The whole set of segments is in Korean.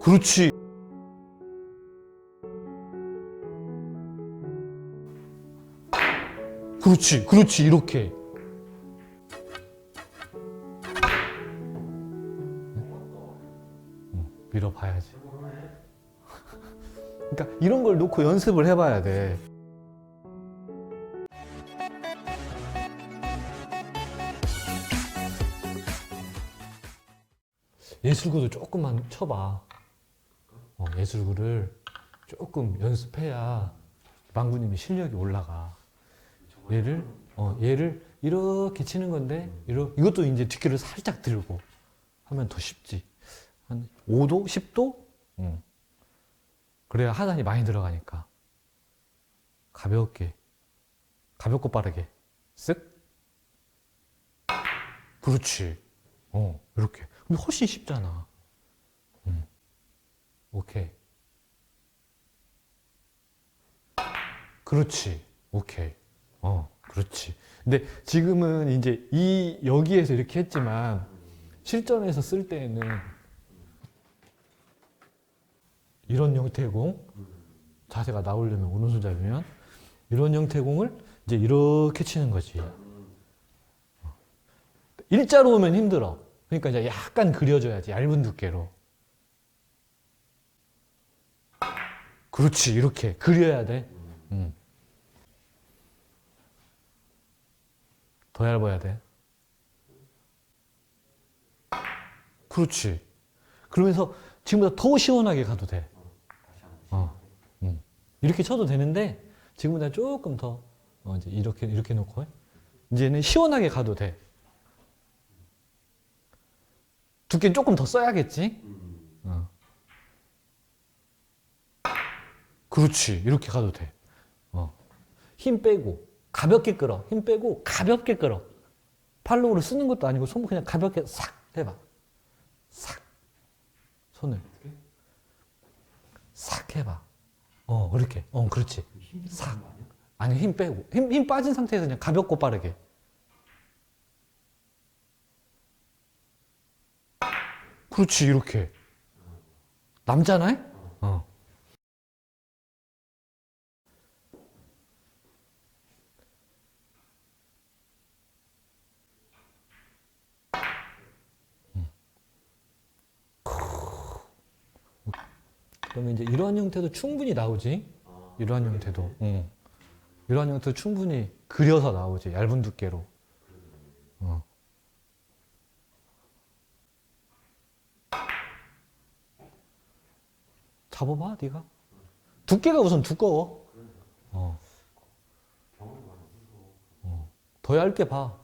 그렇지. 그렇지, 그렇지, 이렇게. 밀어봐야지. 그러니까 이런 걸 놓고 연습을 해봐야 돼. 예술구도 조금만 쳐봐. 예술구를 조금 연습해야 망구님이 실력이 올라가. 얘를 이렇게 치는 건데, 이것도 이제 뒷길을 살짝 들고 하면 더 쉽지. 한 5도? 10도? 그래야 하단이 많이 들어가니까. 가볍고 빠르게. 쓱. 그렇지. 이렇게. 근데 훨씬 쉽잖아. 오케이. 그렇지. 오케이. 그렇지. 근데 지금은 이제 여기에서 이렇게 했지만, 실전에서 쓸 때에는 이런 형태의 공, 자세가 나오려면 오른손 잡으면 이런 형태의 공을 이제 이렇게 치는 거지. 일자로 오면 힘들어. 그러니까 이제 약간 그려줘야지. 얇은 두께로. 그렇지. 이렇게 그려야 돼. 더 얇아야 돼. 그렇지. 그러면서 지금보다 더 시원하게 가도 돼. 이렇게 쳐도 되는데 지금보다 조금 더 이제 이렇게 놓고 이제는 시원하게 가도 돼. 두께는 조금 더 써야겠지. 그렇지. 이렇게 가도 돼. 힘 빼고 가볍게 끌어. 힘 빼고 가볍게 끌어. 팔로우를 쓰는 것도 아니고 손 그냥 가볍게 싹 해봐. 싹. 손을 싹 해봐. 그렇게. 그렇지. 싹. 아니, 힘 빼고. 힘 빠진 상태에서 그냥 가볍고 빠르게. 그렇지, 이렇게. 남잖아요? 그러면 이제 이러한 형태도 충분히 나오지. 이러한 형태도. 이러한 형태도 충분히 그려서 나오지. 얇은 두께로. 잡아봐, 네가. 두께가 우선 두꺼워. 더 얇게 봐.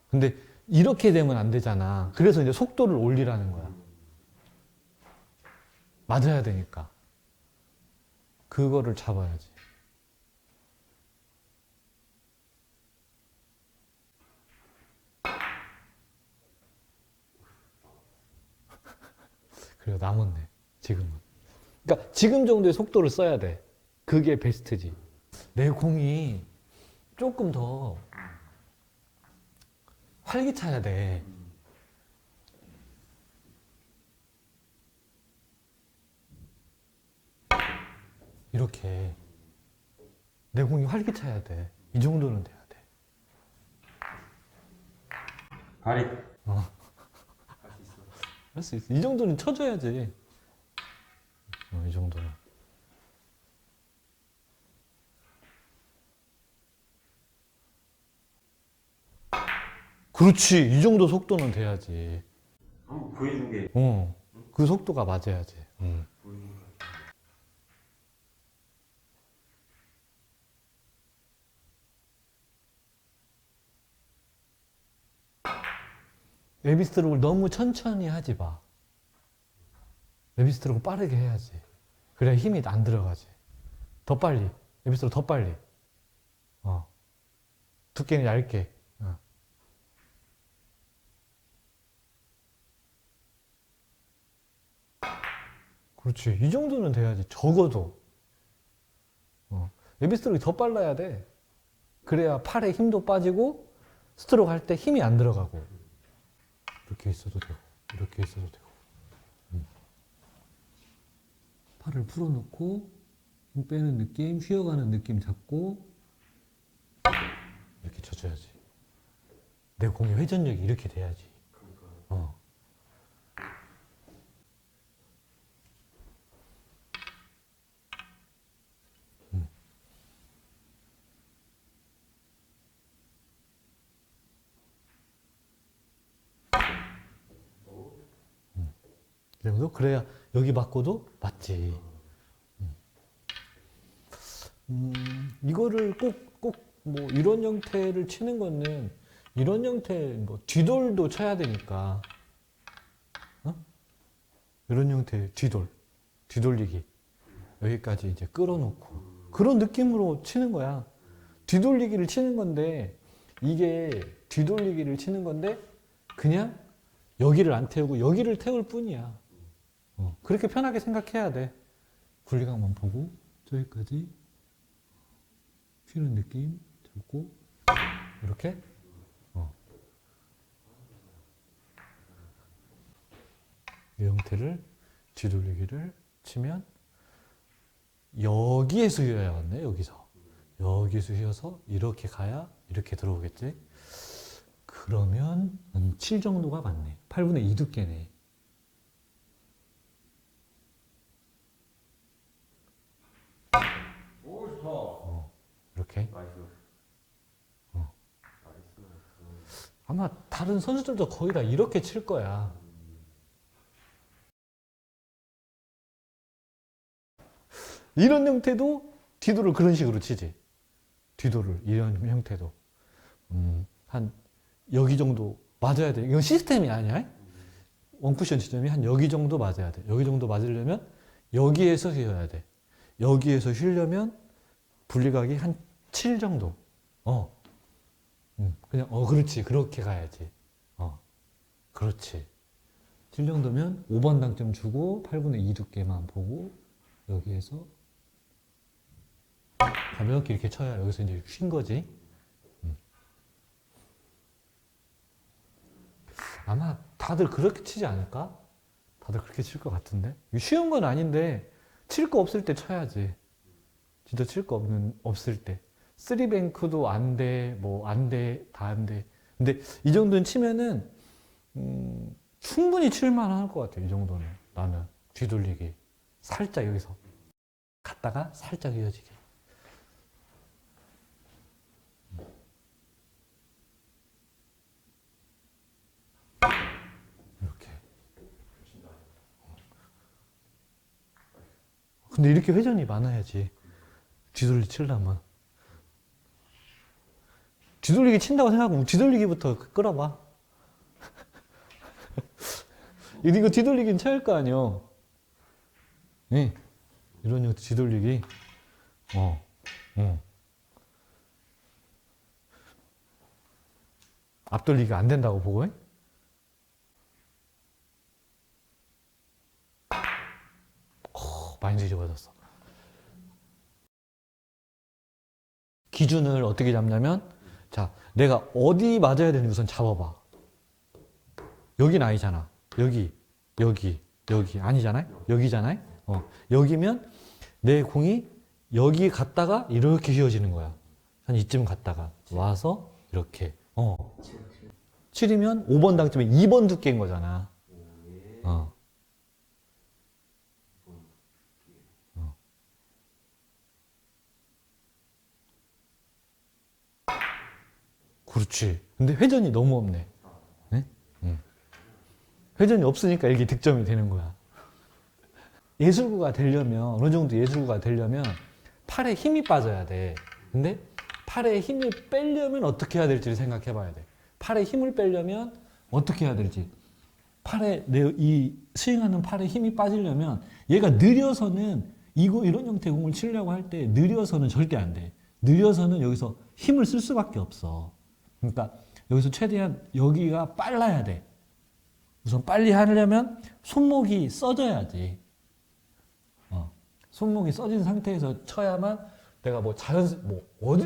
근데 이렇게 되면 안 되잖아. 그래서 이제 속도를 올리라는 거야. 맞아야 되니까. 그거를 잡아야지. 그래요, 남았네. 지금은. 그러니까 지금 정도의 속도를 써야 돼. 그게 베스트지. 내 공이 조금 더 활기차야 돼. 이렇게. 내 공이 활기차야 돼. 이 정도는 돼야 돼. 다리. 할 수 있어. 이 정도는 쳐줘야지. 이 정도는. 그렇지. 이 정도 속도는 돼야지. 한번 보여준 게. 그 속도가 맞아야지. 웨비스트로크를 너무 천천히 하지 마. 웨비스트로크 빠르게 해야지. 그래야 힘이 안 들어가지. 더 빨리. 웨비스트로크 더 빨리. 두께는 얇게. 그렇지. 이 정도는 돼야지. 적어도. 웨비스트로크가 더 빨라야 돼. 그래야 팔에 힘도 빠지고 스트로크 할 때 힘이 안 들어가고. 이렇게 있어도 되고. 이렇게 있어도 되고. 팔을 풀어놓고 힘 빼는 느낌, 쉬어가는 느낌 잡고 이렇게 쳐줘야지. 내 공의 회전력이 이렇게 돼야지. 어. 이 정도? 그래야 여기 맞고도 맞지. 이거를 꼭 뭐 이런 형태를 치는 거는 이런 형태 뭐 뒤돌도 쳐야 되니까. 어? 이런 형태 뒤돌리기. 여기까지 이제 끌어놓고 그런 느낌으로 치는 거야. 뒤돌리기를 치는 건데 이게 뒤돌리기를 치는 건데 그냥 여기를 안 태우고 여기를 태울 뿐이야. 그렇게 편하게 생각해야 돼. 분리각만 보고 저기까지 쉬는 느낌 잡고 이렇게 이 형태를 뒤돌리기를 치면 여기에서 휘어야겠네. 여기서 휘어서 이렇게 가야 이렇게 들어오겠지. 그러면 한 7 정도가 맞네. 8분의 2 두께네. 오, 좋다. 이렇게. 나이스. 아마 다른 선수들도 거의 다 이렇게 칠 거야. 이런 형태도 뒤도를 그런 식으로 치지. 뒤도를 이런 형태도 한 여기 정도 맞아야 돼. 이건 시스템이 아니야. 원쿠션 지점이 한 여기 정도 맞아야 돼. 여기 정도 맞으려면 여기에서 휘어야 돼. 여기에서 휘려면 분리각이 한 7 정도. 그냥 그렇지. 그렇게 가야지. 그렇지. 7 정도면 5번 당점 주고 8분의 2 두께만 보고 여기에서 가볍게 이렇게 쳐야 여기서 이제 쉰 거지. 아마 다들 그렇게 치지 않을까? 다들 그렇게 칠 것 같은데. 쉬운 건 아닌데 칠 거 없을 때 쳐야지. 진짜 칠 거 없을 때. 쓰리뱅크도 안 돼, 뭐 안 돼, 다 안 돼. 근데 이 정도는 치면은 충분히 칠만할 것 같아. 이 정도는 나는 뒤돌리기 살짝 여기서 갔다가 살짝 이어지게. 이렇게. 근데 이렇게 회전이 많아야지. 뒤돌리 치려면. 뒤돌리기 친다고 생각하면 뒤돌리기부터 끌어봐. 이거 뒤돌리기는 쳐야 할 거 아니요. 네. 이런 형태 뒤돌리기. 앞돌리기가 안 된다고 보고. 많이 뒤집어졌어. 기준을 어떻게 잡냐면, 자, 내가 어디 맞아야 되는지 우선 잡아봐. 여긴 아니잖아. 여기 아니잖아요. 여기잖아요. 여기면 내 공이 여기 갔다가 이렇게 휘어지는 거야. 한 이쯤 갔다가 와서 이렇게. 7이면 5번 당점에 2번 두께인 거잖아. 그렇지. 근데 회전이 너무 없네. 네? 회전이 없으니까 이게 득점이 되는 거야. 예술구가 되려면, 어느 정도 예술구가 되려면 팔에 힘이 빠져야 돼. 근데 팔에 힘을 빼려면 어떻게 해야 될지를 생각해 봐야 돼. 팔에 힘을 빼려면 어떻게 해야 될지. 이 스윙하는 팔에 힘이 빠지려면 얘가 느려서는 이런 형태의 공을 치려고 할 때 느려서는 절대 안 돼. 느려서는 여기서 힘을 쓸 수밖에 없어. 그러니까 여기서 최대한 여기가 빨라야 돼. 우선 빨리 하려면 손목이 써져야지. 손목이 써진 상태에서 쳐야만 내가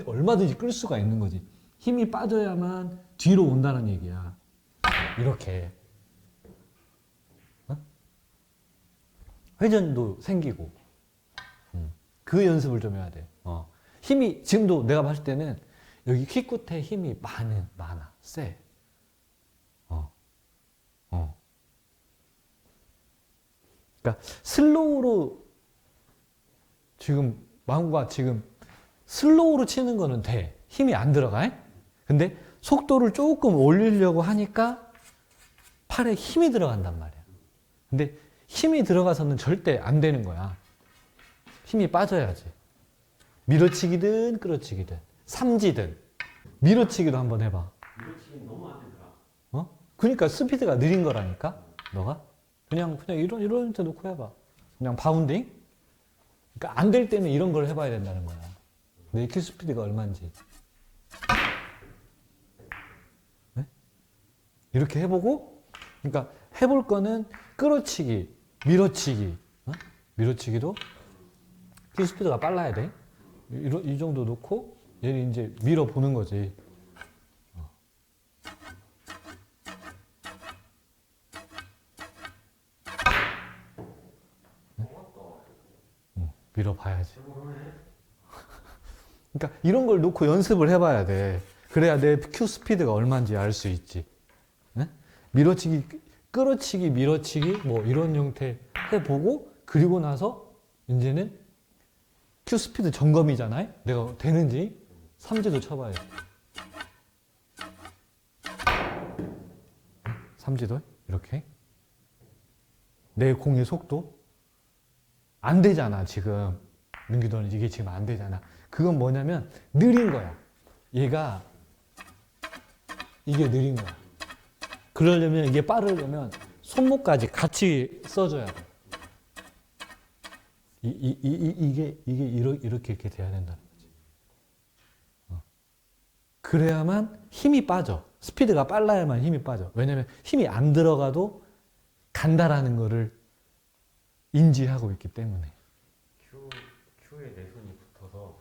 얼마든지 끌 수가 있는 거지. 힘이 빠져야만 뒤로 온다는 얘기야. 이렇게. 회전도 생기고. 그 연습을 좀 해야 돼. 힘이, 지금도 내가 봤을 때는 여기 키 끝에 힘이 많아. 세. 그러니까 슬로우로 지금 망구가 지금 슬로우로 치는 거는 돼. 힘이 안 들어가. 근데 속도를 조금 올리려고 하니까 팔에 힘이 들어간단 말이야. 근데 힘이 들어가서는 절대 안 되는 거야. 힘이 빠져야지. 밀어치기든 끌어치기든 삼지든 밀어치기도 한번 해봐. 밀어치기는 너무 안 되더라. 그러니까 스피드가 느린 거라니까. 너가 그냥 이런 데 놓고 해봐. 그냥 바운딩. 그러니까 안 될 때는 이런 걸 해봐야 된다는 거야. 내 킬 스피드가 얼마인지. 네? 이렇게 해보고, 그러니까 해볼 거는 끌어치기, 밀어치기. 밀어치기도 킬 스피드가 빨라야 돼. 이 정도 놓고 얘를 이제 밀어보는 거지. 밀어봐야지. 그러니까 이런 걸 놓고 연습을 해봐야 돼. 그래야 내 큐 스피드가 얼마인지 알 수 있지. 네? 밀어치기, 끌어치기, 밀어치기 뭐 이런 형태 해보고 그리고 나서 이제는 큐 스피드 점검이잖아요. 내가 되는지 삼지도 쳐봐야지. 삼지도 이렇게 내 공의 속도 안 되잖아 지금. 민규도는 이게 지금 안 되잖아. 그건 뭐냐면 느린 거야. 얘가 이게 느린 거야. 그러려면 이게 빠르려면 손목까지 같이 써줘야 돼. 이게 이렇게 돼야 된다는 거지. 그래야만 힘이 빠져. 스피드가 빨라야만 힘이 빠져. 왜냐면 힘이 안 들어가도 간다라는 거를 인지하고 있기 때문에. 큐에 내 손이 붙어서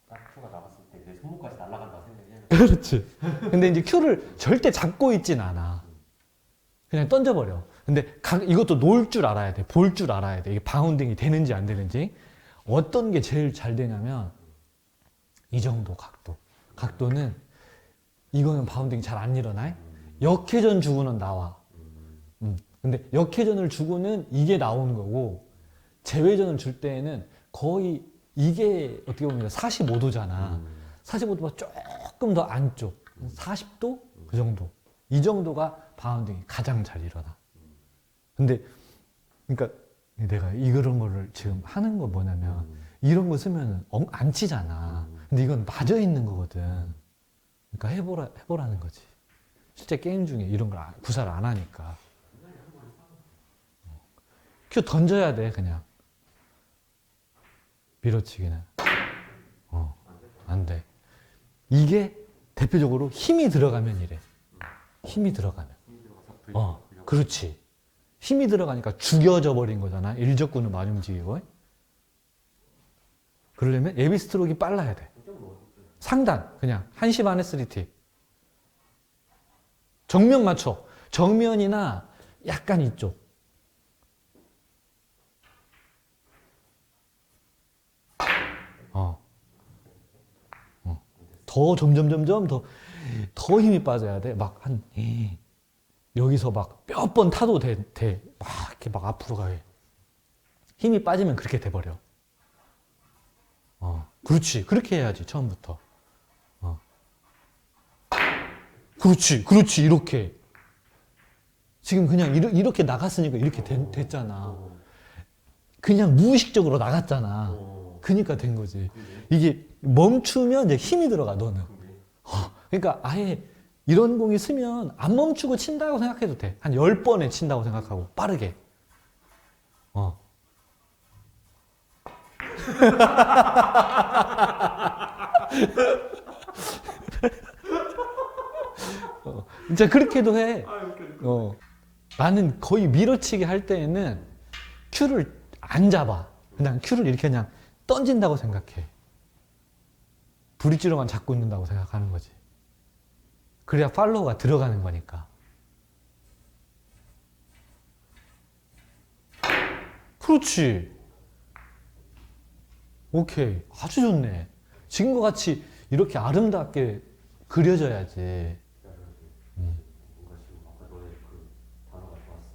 딱 큐가 나갔을 때 내 손목까지 날아간다 생각해. 그렇지. 근데 이제 큐를 절대 잡고 있진 않아. 그냥 던져버려. 근데 이것도 놓을 줄 알아야 돼. 볼 줄 알아야 돼. 이게 바운딩이 되는지 안 되는지. 어떤 게 제일 잘 되냐면 이 정도 각도. 각도는 이거는 바운딩 잘 안 일어나. 역회전 주고는 나와. 근데 역회전을 주고는 이게 나오는 거고 제외전을 줄 때에는 거의 이게 어떻게 보면 45도잖아. 45도보다 조금 더 안쪽. 40도? 그 정도. 이 정도가 바운딩이 가장 잘 일어나. 근데, 그러니까 내가 이런 거를 지금 하는 거 뭐냐면, 이런 거 쓰면 안 치잖아. 근데 이건 맞아 있는 거거든. 그러니까 해보라는 거지. 실제 게임 중에 이런 걸 구사를 안 하니까. 큐 던져야 돼, 그냥. 밀어치기는. 안 돼. 이게 대표적으로 힘이 들어가면 이래. 힘이 들어가면. 그렇지. 힘이 들어가니까 죽여져 버린 거잖아. 일적구는 많이 움직이고. 그러려면 예비 스트로크가 빨라야 돼. 상단, 그냥 1시 반에 3T. 정면 맞춰. 정면이나 약간 이쪽. 더 점점 더 힘이 빠져야 돼. 막 여기서 막 몇 번 타도 돼. 막 이렇게 막 앞으로 가게. 힘이 빠지면 그렇게 돼버려. 그렇지. 그렇게 해야지, 처음부터. 그렇지. 이렇게. 지금 그냥 이렇게 나갔으니까 이렇게 됐잖아. 그냥 무의식적으로 나갔잖아. 그러니까 된 거지. 이게 멈추면 이제 힘이 들어가, 너는. 그러니까 아예 이런 공이 쓰면 안 멈추고 친다고 생각해도 돼. 한 10번에 친다고 생각하고, 빠르게. 진짜 그렇게도 해. 나는 거의 밀어치기 할 때에는 큐를 안 잡아. 그냥 큐를 이렇게 그냥 던진다고 생각해. 브릿지로만 잡고 있는다고 생각하는 거지. 그래야 팔로우가 들어가는 거니까. 그렇지. 오케이. 아주 좋네. 지금과 같이 이렇게 아름답게 그려져야지. 뭔가 지금 아까 너의 그 단어가 좋았어.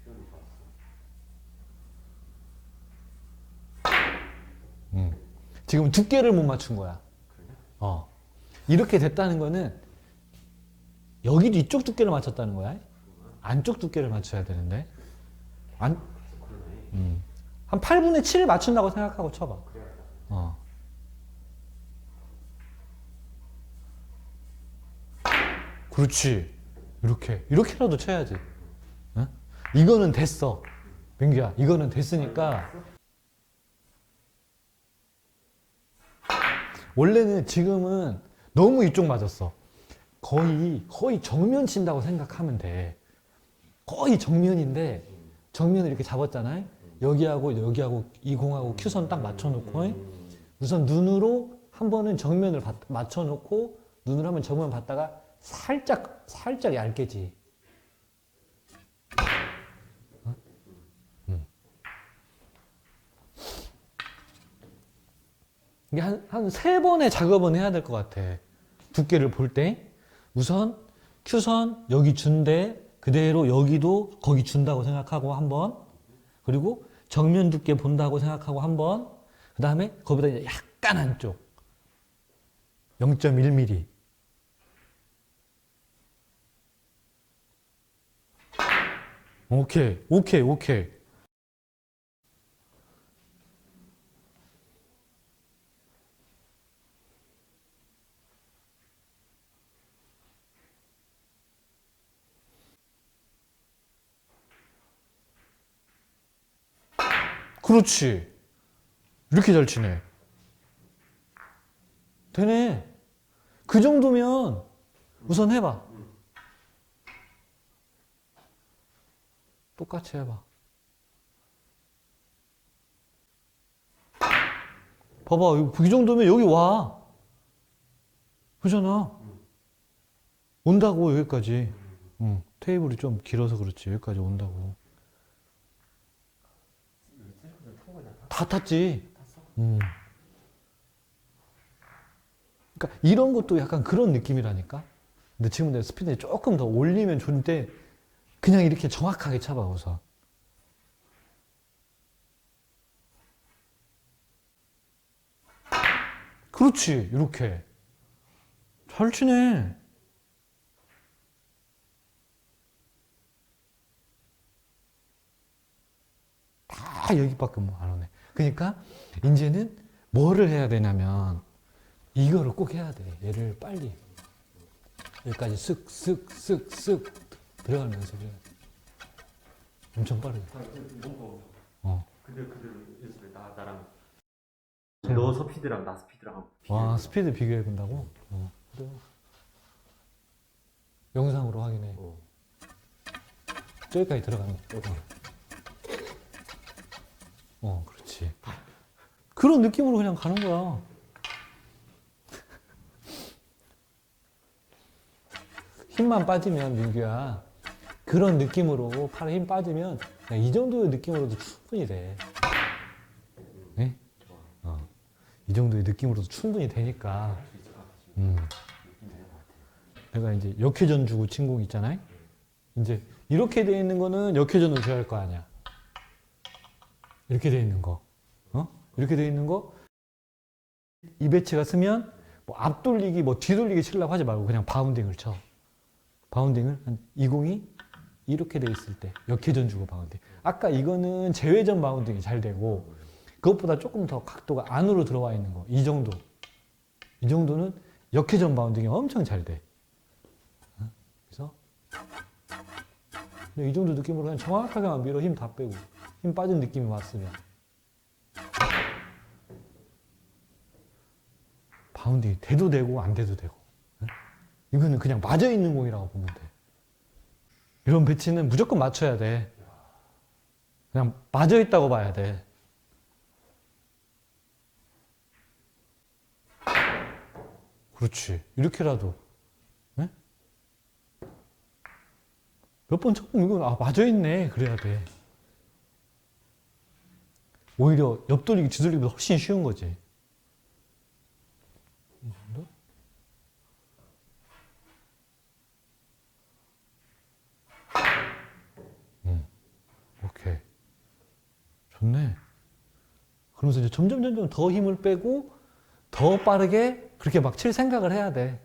표현이 좋았어. 지금 두께를 못 맞춘 거야. 그러냐? 이렇게 됐다는 거는 여기도 이쪽 두께를 맞췄다는 거야. 안쪽 두께를 맞춰야 되는데. 안, 그러네. 한 8분의 7 맞춘다고 생각하고 쳐봐. 그래야겠다. 그렇지. 이렇게라도 쳐야지. 어? 이거는 됐어. 민규야, 이거는 됐으니까. 원래는 지금은 너무 이쪽 맞았어. 거의 정면 친다고 생각하면 돼. 거의 정면인데, 정면을 이렇게 잡았잖아요. 여기하고 이 공하고 큐선 딱 맞춰놓고, 우선 눈으로 한 번은 정면을 맞춰놓고, 눈으로 한번 정면 봤다가 살짝 얇게지. 이게 한 세 번의 작업은 해야 될 것 같아. 두께를 볼 때. 우선, 큐선, 여기 준대. 그대로 여기도 거기 준다고 생각하고 한 번. 그리고 정면 두께 본다고 생각하고 한 번. 그 다음에 거기다 이제 약간 안쪽. 0.1mm. 오케이. 그렇지. 이렇게 잘 치네. 되네. 그 정도면 우선 해봐. 똑같이 해봐. 봐봐. 이 정도면 여기 와. 그잖아. 온다고, 여기까지. 테이블이 좀 길어서 그렇지. 여기까지 온다고. 다 탔지. 그러니까 이런 것도 약간 그런 느낌이라니까. 근데 지금 내 스피드를 조금 더 올리면 좋은데 그냥 이렇게 정확하게 쳐봐 우선. 그렇지. 이렇게 잘 치네. 다 여기밖에 안 오네. 그러니까 이제는 뭐를 해야 되냐면 이거를 꼭 해야 돼. 얘를 빨리 여기까지 쓱 들어가는 연습을 해야 돼. 엄청 빠르게. 근데 그대로 연습해. 나랑. 너 스피드랑 나 스피드랑 한번 와, 스피드 비교해 본다고? 그래. 영상으로 확인해. 저기까지 들어가는 거. 그렇지. 그런 느낌으로 그냥 가는 거야. 힘만 빠지면, 민규야. 그런 느낌으로 팔에 힘 빠지면 그냥 이 정도의 느낌으로도 충분히 돼. 네? 이 정도의 느낌으로도 충분히 되니까. 내가 이제 역회전 주고 친 공 있잖아요. 이제 이렇게 돼 있는 거는 역회전으로 줘야 할 거 아니야. 이렇게 돼 있는 거. 이렇게 돼 있는 거. 이 배치가 쓰면 뭐 앞돌리기, 뭐 뒤돌리기 치려고 하지 말고 그냥 바운딩을 쳐. 바운딩을 이 공이 이렇게 돼 있을 때 역회전 주고 바운딩. 아까 이거는 제외전 바운딩이 잘 되고 그것보다 조금 더 각도가 안으로 들어와 있는 거. 이 정도. 이 정도는 역회전 바운딩이 엄청 잘 돼. 그래서 이 정도 느낌으로 그냥 정확하게만 밀어. 힘 다 빼고. 힘 빠진 느낌이 왔으면. 바운딩이 돼도 되고 안 돼도 되고. 이거는 그냥 맞아 있는 공이라고 보면 돼. 이런 배치는 무조건 맞춰야 돼. 그냥 맞아 있다고 봐야 돼. 그렇지. 이렇게라도. 네? 몇 번 쳐보면 이건 맞아 있네. 그래야 돼. 오히려 옆돌리기, 뒤돌리기보다 훨씬 쉬운 거지. 이 정도? 오케이. 좋네. 그러면서 이제 점점 더 힘을 빼고 더 빠르게 그렇게 막 칠 생각을 해야 돼.